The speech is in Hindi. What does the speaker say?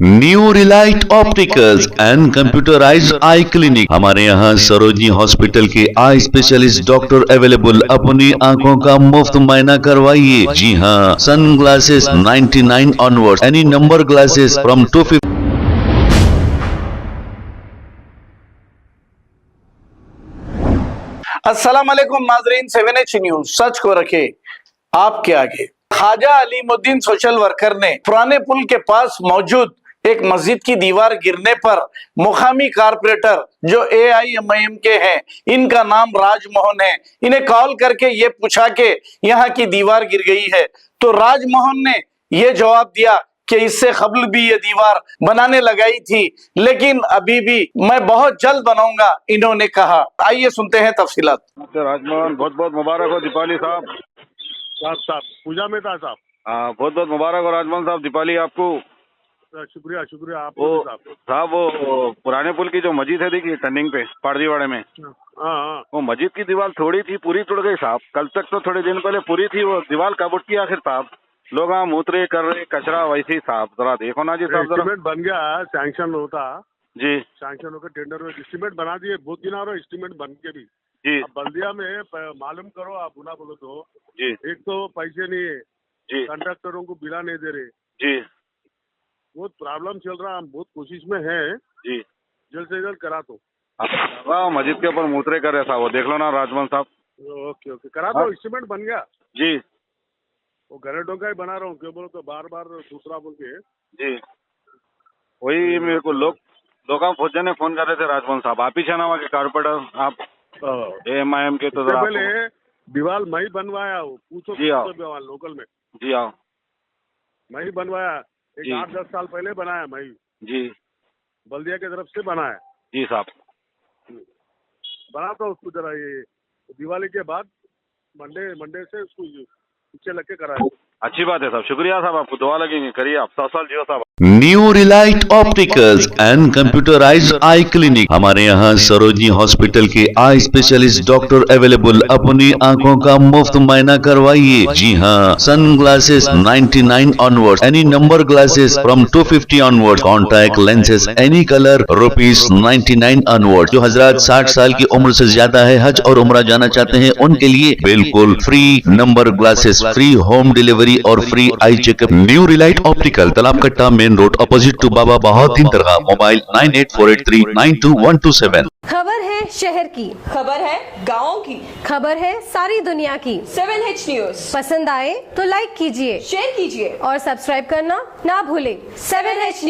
New Relight opticals and computerised I clinic. हमारे यहाँ सरोजनी हॉस्पिटल के आई स्पेशलिस्ट डॉक्टर अवेलेबल। अपनी आंखों का मुफ्त मुआयना करवाइए। जी हाँ, sun glasses 99 onward, any number glasses from 250। अस्सलाम वालेकुम नाजरीन, 7H न्यूज सच को रखे आपके आगे। ख्वाजा अलीमुद्दीन सोशल वर्कर ने पुराने पुल के पास मौजूद एक मस्जिद की दीवार गिरने पर मुकामी कारपोरेटर जो AIMIM के हैं, इनका नाम राजमोहन है, इन्हें कॉल करके ये पूछा कि यहाँ की दीवार गिर गई है, तो राजमोहन ने ये जवाब दिया कि इससे कबल भी ये दीवार बनाने लगाई थी, लेकिन अभी भी मैं बहुत जल्द बनाऊंगा, इन्होंने कहा। आइए सुनते हैं तफसीलात। राजमोहन, बहुत बहुत मुबारक हो दीपाली साहब। साहब पूजा में था साहब। हाँ, बहुत बहुत मुबारक हो राजमोहन साहब, दीपाली आपको। शुक्रिया शुक्रिया आपको साहब। वो पुराने पुल की जो मस्जिद है देखिए टर्निंग पे पारदीवाड़े में, हाँ, वो मस्जिद की दीवार थोड़ी थी, पूरी टूट गई साहब। कल तक तो थोड़े दिन पहले पूरी थी, वो दीवार कब उठती आखिर साहब? लोग वहाँ मूत्रे कर रहे, कचरा वैसे ही साहब। जरा देखो ना जी साहब, जरा। एस्टीमेट बन गया, सैंक्शन होता जी, सैंक्शन होकर टेंडर में एस्टीमेट बना दिए, बहुत दिन आ रहा एस्टीमेट बन के भी जी अब बल्दिया में मालूम करो, आप बुना बोलो तो जी एक तो पैसे नहीं है, जी कंट्रैक्टरों को बिला नहीं दे रहे, जी बहुत प्रॉब्लम चल रहा, हम बहुत कोशिश में हैं, जी। जल्द से जल्द करा दो। हाँ, मस्जिद के ऊपर मूत्रे कर रहे साहब, वो देख लो ना राजमोहन साहब। ओके ओके, करा दो। एस्टीमेट बन गया, जी वो घरेटों का ही बना रहा हूँ, क्यों बोलो तो बार बार दूसरा बोल के। जी, वही मेरे को लोग फौजा ने फोन कर रहे थे राजमोहन साहब। आप ही छे ना वहाँ के कारपोरेटर, आप AIMIM के, तो जरा पहले दीवार मैं ही बनवाया हूँ, पूछो जी आओ। लोकल में जी आओ मैं ही बनवाया, एक जी। 8-10 साल पहले बनाया मैं ही, जी बल्दिया की तरफ से बनाया, जी साहब। बना तो उसको जरा ये दिवाली के बाद मंडे से उसको पीछे लग के कराया। अच्छी बात है साहब, शुक्रिया साहब, आपको दुआ लगेंगे, करिए आप। 100 साल जियो साहब। New Relight opticals and computerised I clinic. हमारे यहाँ सरोजनी हॉस्पिटल के आई स्पेशलिस्ट डॉक्टर अवेलेबल। अपनी आंखों का मुफ्त मुआयना करवाइए। जी हाँ, sun glasses 99 onward, any number glasses from 250 onward, contact lenses any colour ₹99 onward. जो हजरात 60 साल की उम्र से ज्यादा है, हज और उम्रा जाना चाहते हैं, उनके लिए बिल्कुल free number glasses, free home delivery और free eye checkup. New relight optical, Talab Katta, main road, opposite to Baba Bahauddin दरगाह। मोबाइल 9848392127। खबर है शहर की, खबर है गाँव की, खबर है सारी दुनिया की। 7H न्यूज पसंद आए तो लाइक कीजिए, शेयर कीजिए और सब्सक्राइब करना ना भूलें। 7H news.